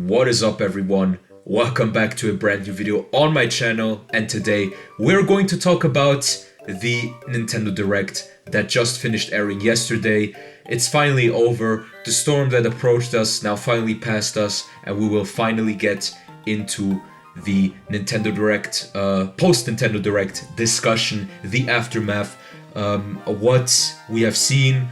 What is up, everyone? Welcome back to a brand new video on my channel, and today we're going to talk about the Nintendo Direct that just finished airing yesterday. It's finally over. The storm that approached us now finally passed us, and we will finally get into the Nintendo Direct, post-Nintendo Direct discussion, the aftermath, what we have seen,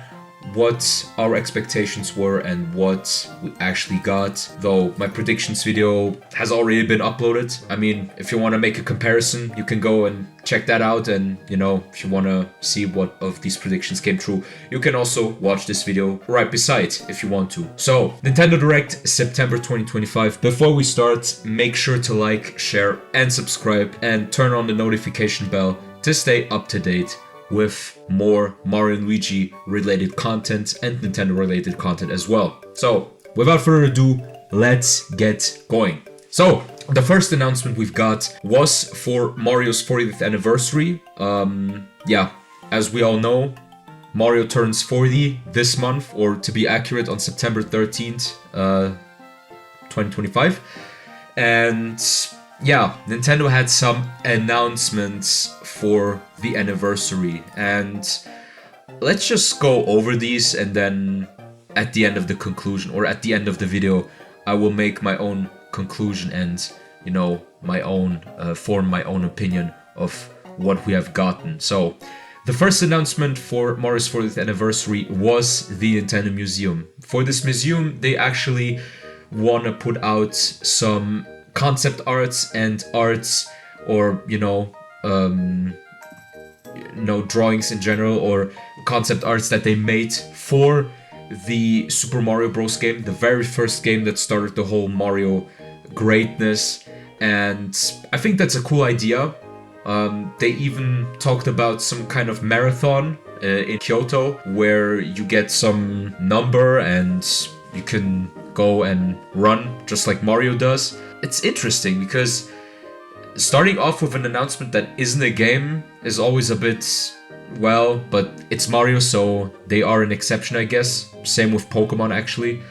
what our expectations were, and what we actually got. Though my predictions video has already been uploaded. I mean, if you want to make a comparison, you can go and check that out, and if you want to see what of these predictions came true, you can also watch this video right beside if you want to. So, Nintendo Direct, September 2025. Before we start, make sure to like, share, and subscribe, and turn on the notification bell to stay up to date with more Mario and Luigi related content and Nintendo related content as well. So, without further ado, let's get going. So, the first announcement we've got was for Mario's 40th anniversary. As we all know, Mario turns 40 this month, or to be accurate, on September 13th, 2025. And yeah, Nintendo had some announcements for the anniversary, and let's just go over these, and then at the end of the conclusion, or at the end of the video, I will make my own conclusion and my own form my own opinion of what we have gotten. So the first announcement for Mario's 40th anniversary was the Nintendo Museum. For this museum, they actually want to put out some concept arts and arts, or drawings in general, or concept arts that they made for the Super Mario Bros. Game, the very first game that started the whole Mario greatness. And I think that's a cool idea. They even talked about some kind of marathon in Kyoto, where you get some number and you can go and run just like Mario does. It's interesting because starting off with an announcement that isn't a game is always a bit, but it's Mario, so they are an exception, I guess. Same with Pokemon, actually.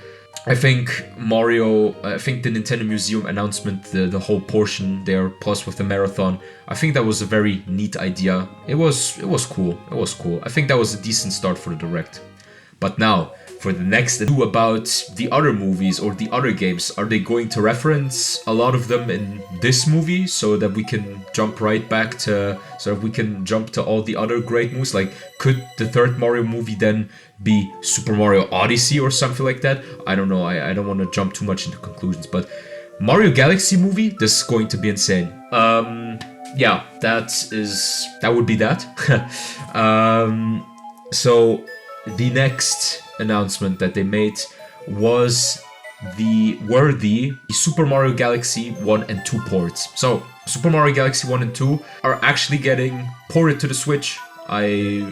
I think the Nintendo Museum announcement, the whole portion there, plus with the marathon, I think that was a very neat idea. It was cool. It was cool. I think that was a decent start for the Direct. But now, for the next about the other movies or the other games, are they going to reference a lot of them in this movie so that we can jump right back to, all the other great movies? Like, could the third Mario movie then be Super Mario Odyssey or something like that? I don't know. I don't want to jump too much into conclusions, but Mario Galaxy movie, this is going to be insane. Yeah, that would be that. So the next announcement that they made was the Super Mario Galaxy 1 and 2 ports. So Super Mario Galaxy 1 and 2 are actually getting ported to the Switch. I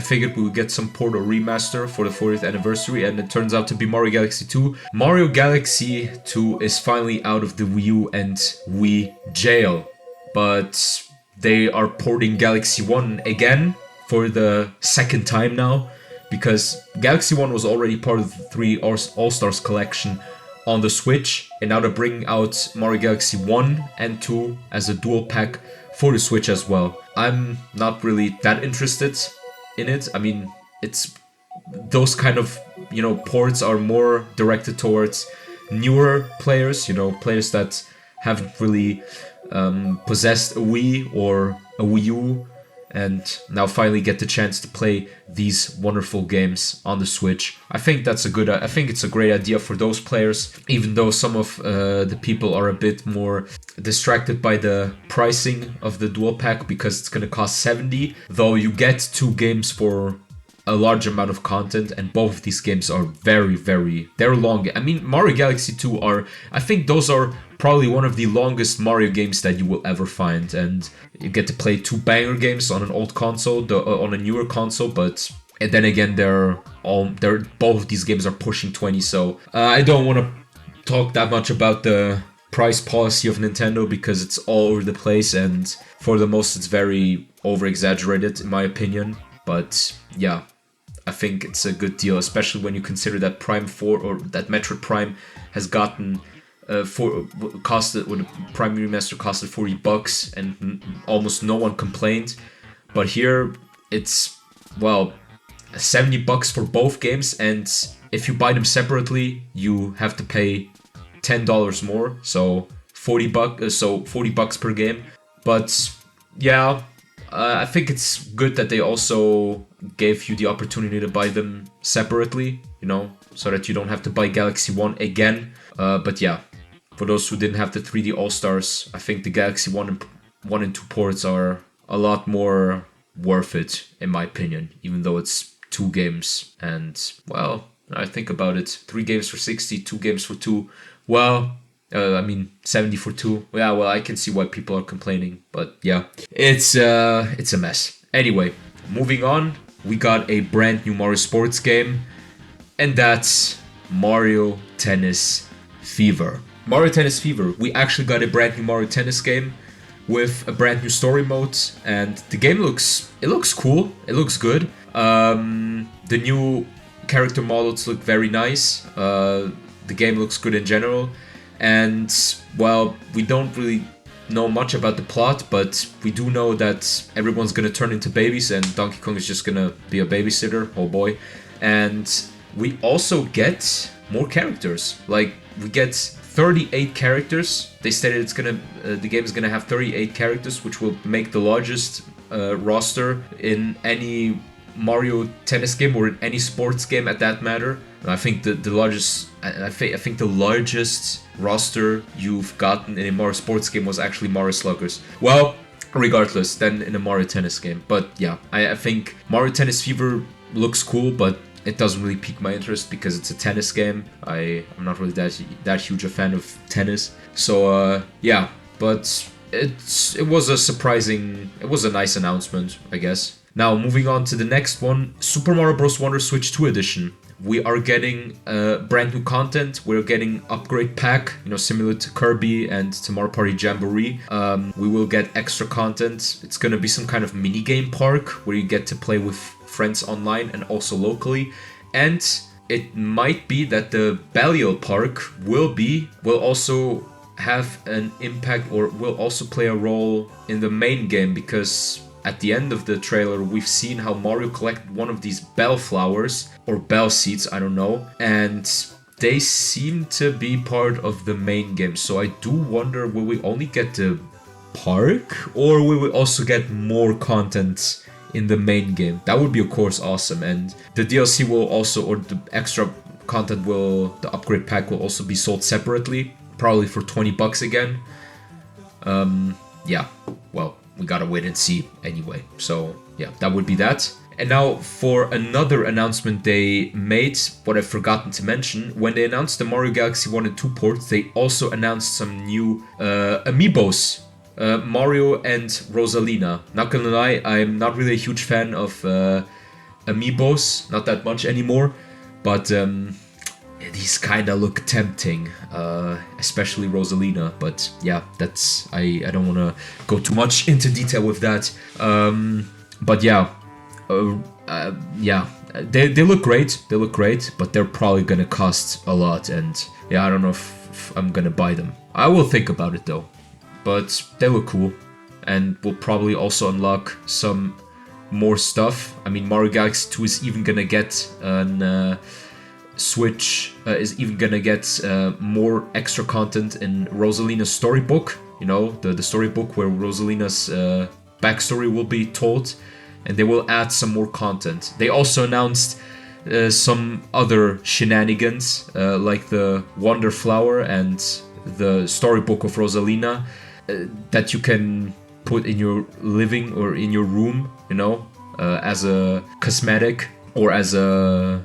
figured we would get some port or remaster for the 40th anniversary, and it turns out to be Mario Galaxy 2. Mario Galaxy 2 is finally out of the Wii U and Wii jail, but they are porting Galaxy 1 again for the second time now, because Galaxy 1 was already part of the 3 All-Stars collection on the Switch, and now they're bringing out Mario Galaxy 1 and 2 as a dual pack for the Switch as well. I'm not really that interested in it. I mean, it's those kind of, ports are more directed towards newer players, players that haven't really possessed a Wii or a Wii U, and now finally get the chance to play these wonderful games on the Switch. I think it's a great idea for those players, even though some of the people are a bit more distracted by the pricing of the dual pack, because it's going to cost $70, though you get 2 games for a large amount of content, and both of these games are they're long. I mean, Mario Galaxy 2 I think those are probably one of the longest Mario games that you will ever find, and you get to play 2 banger games on an old console, on a newer console, and then again, both of these games are pushing 20, so I don't want to talk that much about the price policy of Nintendo, because it's all over the place, and for the most it's very over-exaggerated in my opinion. But yeah, I think it's a good deal, especially when you consider that Prime 4 or that Metroid Prime has gotten costed, when the Primary Remaster costed $40 and almost no one complained. But here it's, well, $70 for both games, and if you buy them separately, you have to pay $10 more, so $40 per game. But yeah, I think it's good that they also gave you the opportunity to buy them separately, you know, so that you don't have to buy Galaxy 1 again. But yeah, for those who didn't have the 3D All-Stars, I think the Galaxy 1 and 2 ports are a lot more worth it, in my opinion, even though it's 2 games. And, well, I think about it, 3 games for 60, 2 games for 2. Well, 70 for 2. Yeah, well, I can see why people are complaining, but yeah, it's a mess. Anyway, moving on, we got a brand new Mario Sports game, and that's Mario Tennis Fever. Mario Tennis Fever, we actually got a brand new Mario Tennis game with a brand new story mode, and the game looks cool, it looks good. The new character models look very nice, the game looks good in general, and, well, we don't really know much about the plot, but we do know that everyone's gonna turn into babies and Donkey Kong is just gonna be a babysitter, oh boy. And we also get more characters, like, we get 38 characters. They stated the game is gonna have 38 characters, which will make the largest roster in any Mario Tennis game or in any sports game at that matter. I think the largest, I think the largest roster you've gotten in a Mario Sports game was actually Mario Sluggers. Well, regardless, then in a Mario Tennis game. But yeah, I think Mario Tennis Fever looks cool, but it doesn't really pique my interest because it's a tennis game. I'm not really that huge a fan of tennis. So yeah, but it was a nice announcement, I guess. Now moving on to the next one, Super Mario Bros. Wonder Switch 2 Edition. We are getting brand new content. We're getting upgrade pack, you know, similar to Kirby and to Mario Party Jamboree. We will get extra content. It's gonna be some kind of mini game park where you get to play with friends online and also locally. And it might be that the Balial Park will also have an impact, or will also play a role in the main game, because at the end of the trailer, we've seen how Mario collected one of these bell flowers, or bell seeds, I don't know, and they seem to be part of the main game. So I do wonder, will we only get the park, or will we also get more content in the main game? That would be, of course, awesome. And the DLC will also, or the extra content the upgrade pack will also be sold separately, probably for $20 again. Yeah, well, we gotta wait and see anyway. So yeah, that would be that. And now for another announcement they made, what I've forgotten to mention. When they announced the Mario Galaxy 1 and 2 ports, they also announced some new amiibos. Mario and Rosalina. Not gonna lie, I'm not really a huge fan of amiibos, not that much anymore, but these kinda look tempting, especially Rosalina. But yeah, I don't wanna go too much into detail with that. But yeah, they look great. They look great, but they're probably gonna cost a lot, and yeah, I don't know if I'm gonna buy them. I will think about it though. But they look cool, and we'll probably also unlock some more stuff. I mean, Mario Galaxy 2 is even gonna get an Switch, is even gonna get more extra content in Rosalina's storybook. You know, the storybook where Rosalina's backstory will be told, and they will add some more content. They also announced some other shenanigans, like the Wonder Flower and the storybook of Rosalina, that you can put in your living or in your room, you know, as a cosmetic, or as a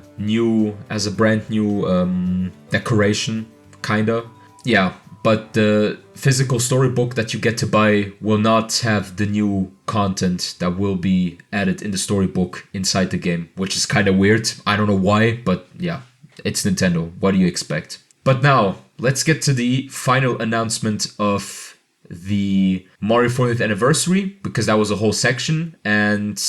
brand new decoration, kinda. Yeah, but the physical storybook that you get to buy will not have the new content that will be added in the storybook inside the game, which is kind of weird. I don't know why, but yeah, it's Nintendo. What do you expect? But now, let's get to the final announcement of the Mario 40th anniversary, because that was a whole section, and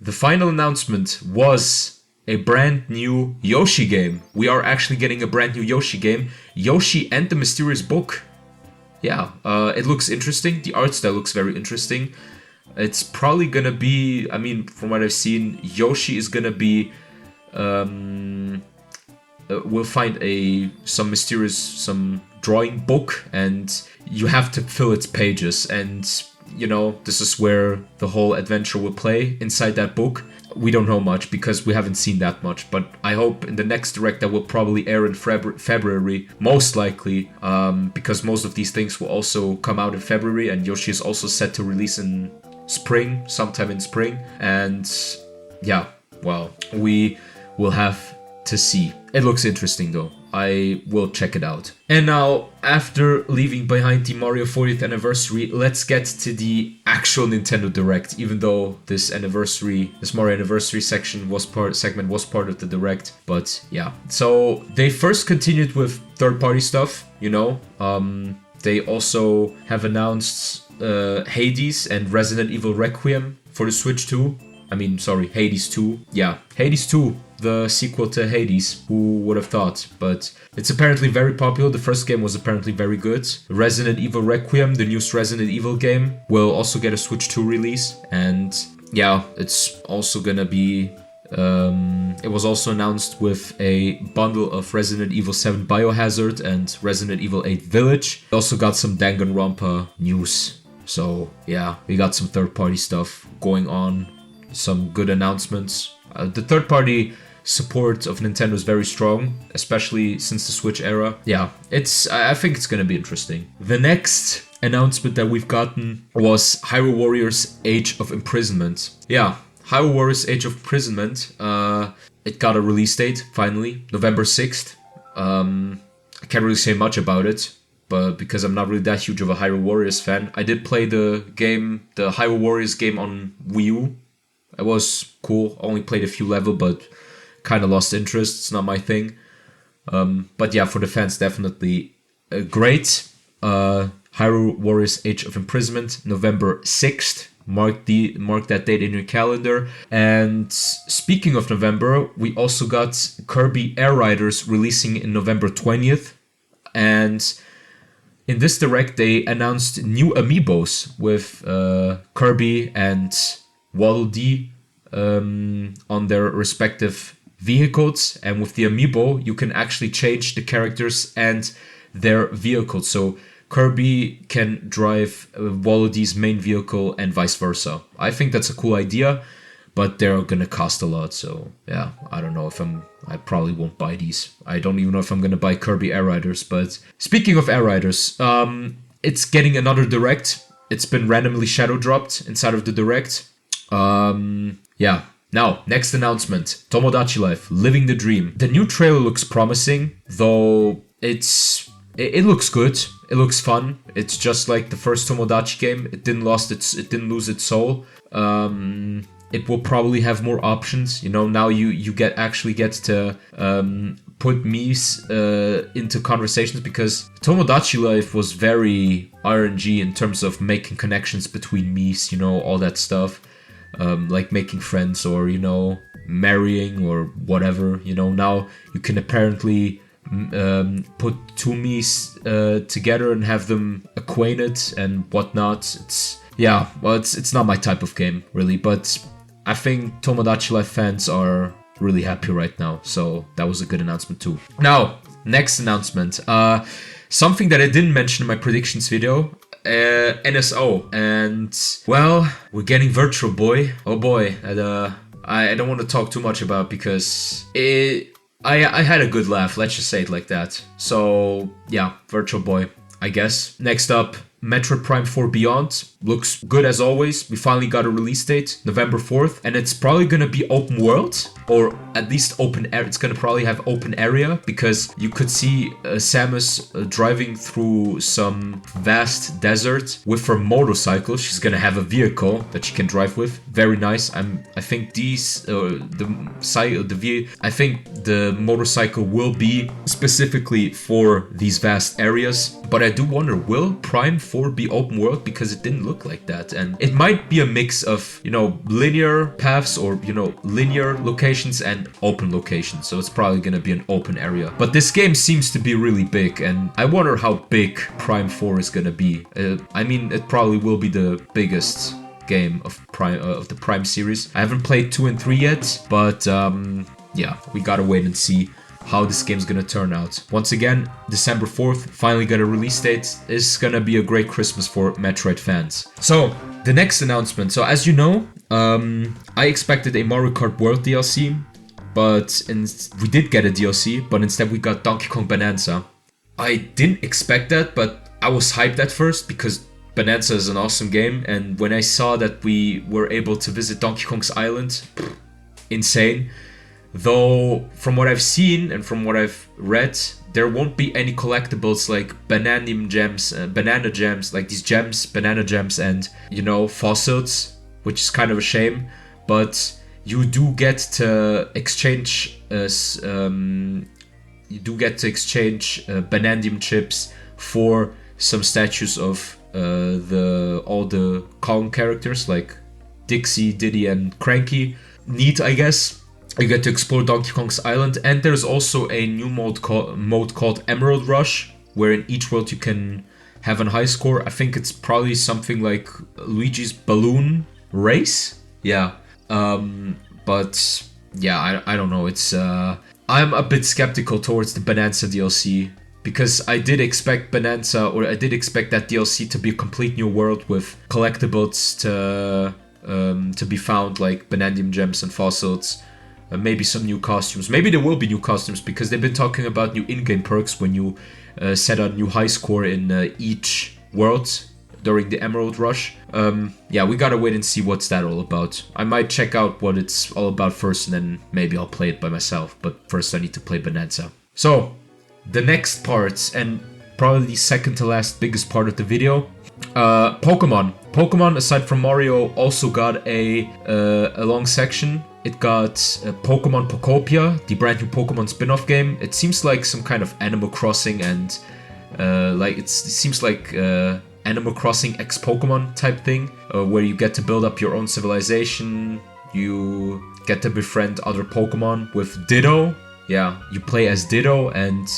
the final announcement was a brand new Yoshi game. We are actually getting a brand new Yoshi game. Yoshi and the Mysterious Book. Yeah, it looks interesting. The art style looks very interesting. It's probably gonna be, I mean, from what I've seen, Yoshi is gonna be, we'll find some drawing book, and you have to fill its pages, and you know, this is where the whole adventure will play inside that book. We don't know much because we haven't seen that much, but I hope in the next direct that will probably air in February, most likely, because most of these things will also come out in February, and Yoshi is also set to release in spring, sometime in spring, and yeah, well, we will have to see. It looks interesting though. I will check it out. And now, after leaving behind the Mario 40th anniversary, let's get to the actual Nintendo Direct. Even though this Mario anniversary segment was part of the Direct, but yeah. So they first continued with third-party stuff. You know, they also have announced Hades and Resident Evil Requiem for the Switch 2. Hades 2. Yeah, Hades 2, the sequel to Hades. Who would have thought? But it's apparently very popular. The first game was apparently very good. Resident Evil Requiem, the newest Resident Evil game, will also get a Switch 2 release. And yeah, it's also gonna be... it was also announced with a bundle of Resident Evil 7 Biohazard and Resident Evil 8 Village. We also got some Danganronpa news. So yeah, we got some third-party stuff going on. Some good announcements. The third-party support of Nintendo is very strong, especially since the Switch era. Yeah, I think it's gonna be interesting. The next announcement that we've gotten was Hyrule Warriors Age of Imprisonment. Yeah, Hyrule Warriors Age of Imprisonment. It got a release date, finally, November 6th. I can't really say much about it, but because I'm not really that huge of a Hyrule Warriors fan. I did play the Hyrule Warriors game on Wii U. It was cool. Only played a few levels, but kind of lost interest. It's not my thing. But yeah, for the fans, definitely great. Hyrule Warriors Age of Imprisonment, November 6th. Mark that date in your calendar. And speaking of November, we also got Kirby Air Riders releasing in November 20th. And in this direct, they announced new amiibos with Kirby and Waddle Dee on their respective vehicles, and with the amiibo you can actually change the characters and their vehicles, so Kirby can drive Waddle Dee's main vehicle and vice versa. I think that's a cool idea, but they're gonna cost a lot, so yeah, I don't know if I probably won't buy these. I don't even know if I'm gonna buy Kirby Air Riders. But speaking of Air Riders, it's getting another direct. It's been randomly shadow dropped inside of the direct. Yeah. Now, next announcement. Tomodachi Life, Living the Dream. The new trailer looks promising, though it looks good. It looks fun. It's just like the first Tomodachi game. It didn't lose its soul. It will probably have more options. You know, now you get to put Mii's into conversations, because Tomodachi Life was very RNG in terms of making connections between Mii's, you know, all that stuff. Like making friends or, you know, marrying or whatever, you know. Now you can apparently put two Mii's together and have them acquainted and whatnot. It's not my type of game, really, but I think Tomodachi Life fans are really happy right now, so that was a good announcement too. Now, next announcement. Something that I didn't mention in my predictions video. NSO, and well, we're getting Virtual Boy. Oh boy, and I don't want to talk too much about it because I had a good laugh, let's just say it like that. So yeah, Virtual Boy, I guess. Next up, Metroid Prime 4 Beyond. Looks good as always. We finally got a release date, November 4th, and it's probably gonna be open world, or at least open air. It's gonna probably have open area, because you could see Samus driving through some vast desert with her motorcycle. She's gonna have a vehicle that she can drive with. Very nice. I think the motorcycle will be specifically for these vast areas. But I do wonder, will Prime before be open world because it didn't look like that. And it might be a mix of, you know, linear paths or, you know, linear locations and open locations. So it's probably gonna be an open area. But this game seems to be really big, and I wonder how big Prime 4 is gonna be. I mean, it probably will be the biggest game of the Prime series. I haven't played 2 and 3 yet, but yeah, we gotta wait and see how this game's gonna turn out. Once again, December 4th, finally got a release date. It's gonna be a great Christmas for Metroid fans. So, the next announcement. So, as you know, I expected a Mario Kart World DLC, but we did get a DLC, but instead we got Donkey Kong Bananza. I didn't expect that, but I was hyped at first because Bananza is an awesome game, and when I saw that we were able to visit Donkey Kong's island, insane. Though, from what I've seen and from what I've read, there won't be any collectibles like banana gems, like these gems, banana gems, and, you know, fossils, which is kind of a shame. But you do get to exchange, banandium chips for some statues of all the Kong characters like Dixie, Diddy, and Cranky. Neat, I guess. You get to explore Donkey Kong's island, and there's also a new mode called Emerald Rush, where in each world you can have a high score. I think it's probably something like Luigi's Balloon Race. Yeah. But yeah, I don't know. It's I'm a bit skeptical towards the Bananza DLC because I did expect that DLC to be a complete new world with collectibles to be found, like banandium gems and fossils. Maybe some new costumes. Maybe there will be new costumes because they've been talking about new in-game perks when you set a new high score in each world during the Emerald Rush. Yeah, we gotta wait and see what's that all about. I might check out what it's all about first, and then maybe I'll play it by myself. But first I need to play Bananza. So, the next part, and probably the second to last biggest part of the video, Pokemon. Pokemon, aside from Mario, also got a long section. It got Pokemon Pokopia, the brand new Pokemon spin-off game. It seems like some kind of Animal Crossing and it seems like Animal Crossing X Pokemon type thing, where you get to build up your own civilization. You get to befriend other Pokemon with Ditto. Yeah, you play as Ditto, and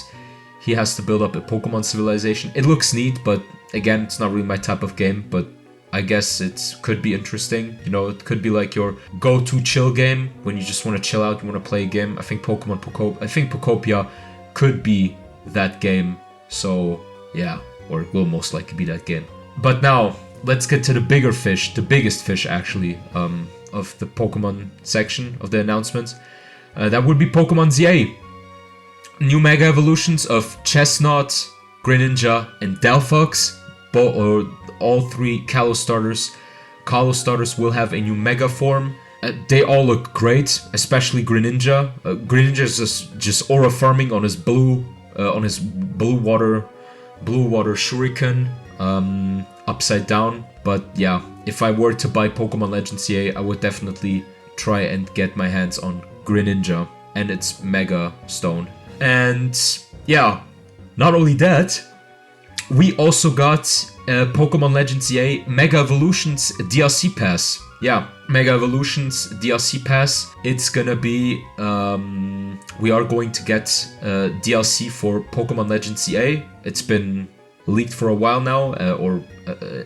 he has to build up a Pokemon civilization. It looks neat, but again, it's not really my type of game, but I guess it could be interesting. You know, it could be like your go-to chill game when you just want to chill out, you want to play a game. I think Pokopia could be that game. So, yeah, or it will most likely be that game. But now, let's get to the bigger fish, the biggest fish actually, of the Pokemon section of the announcement. That would be Pokemon ZA. New Mega Evolutions of Chestnut, Greninja, and Delphox. All 3 Kalos starters. Kalos starters will have a new Mega form. They all look great, especially Greninja. Greninja is just aura farming on his blue water shuriken, upside down. But yeah, if I were to buy Pokemon Legends CA, I would definitely try and get my hands on Greninja and its Mega Stone. And yeah, not only that, we also got Pokemon Legends ZA Mega Evolutions DLC Pass. Yeah, Mega Evolutions DLC Pass. It's gonna be, we are going to get DLC for Pokemon Legends ZA. It's been leaked for a while now, or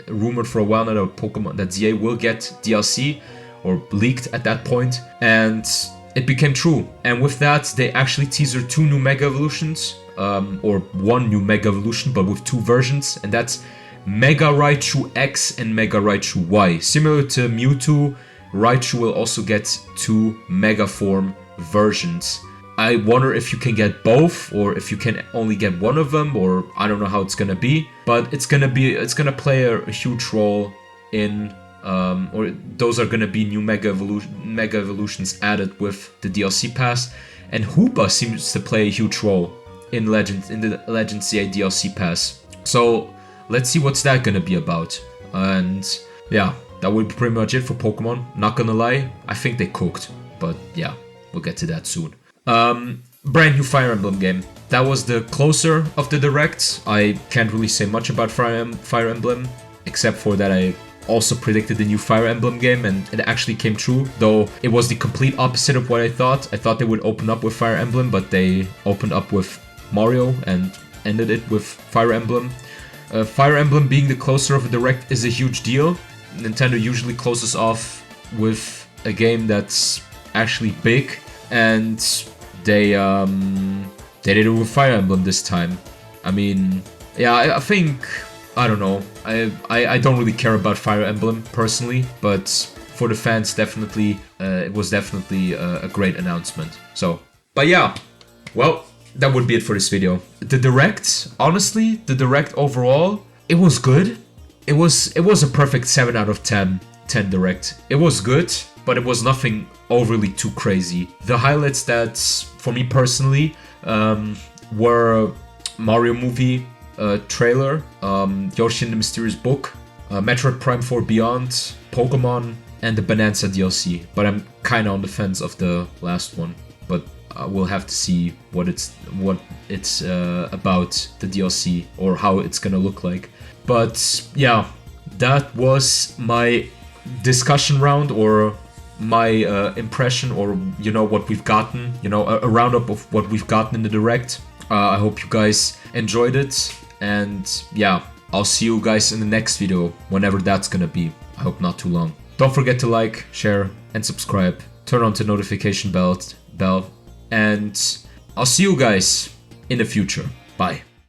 rumored for a while now that ZA will get DLC, or leaked at that point, and it became true. And with that, they actually teasered 2 new Mega Evolutions, or 1 new Mega Evolution, but with 2 versions, and that's Mega Raichu X and Mega Raichu Y. Similar to Mewtwo, Raichu will also get 2 Mega Form versions. I wonder if you can get both, or if you can only get one of them, or I don't know how it's gonna be, but it's gonna play a huge role in, or those are gonna be new Mega Evolutions added with the DLC pass, and Hoopa seems to play a huge role in the Legends CA DLC pass. So let's see what's that gonna be about. And yeah, that would be pretty much it for Pokemon. Not gonna lie, I think they cooked, but yeah, we'll get to that soon. brand new Fire Emblem game. That was the closer of the Direct. I can't really say much about Fire Emblem, except for that I also predicted the new Fire Emblem game, and it actually came true, though it was the complete opposite of what I thought. I thought they would open up with Fire Emblem, but they opened up with Mario and ended it with Fire Emblem. Fire Emblem being the closer of a Direct is a huge deal. Nintendo usually closes off with a game that's actually big, and they did it with Fire Emblem this time. I mean, yeah, I think, I don't know. I don't really care about Fire Emblem personally, but for the fans, definitely, it was definitely a great announcement. So, but yeah, well, that would be it for this video. The Direct, honestly, the Direct overall, it was good. It was a perfect 7 out of 10 Direct. It was good, but it was nothing overly too crazy. The highlights that, for me personally, were Mario movie trailer, Yoshi and the Mysterious Book, Metroid Prime 4 Beyond, Pokemon, and the Bananza DLC. But I'm kind of on the fence of the last one. But we'll have to see what it's about, the DLC, or how it's gonna look like. But yeah, that was my discussion round, or my impression, or what we've gotten, a roundup of what we've gotten in the Direct. I hope you guys enjoyed it, and yeah, I'll see you guys in the next video, whenever that's gonna be. I hope not too long. Don't forget to like, share, and subscribe. Turn on the notification bell, and I'll see you guys in the future. Bye.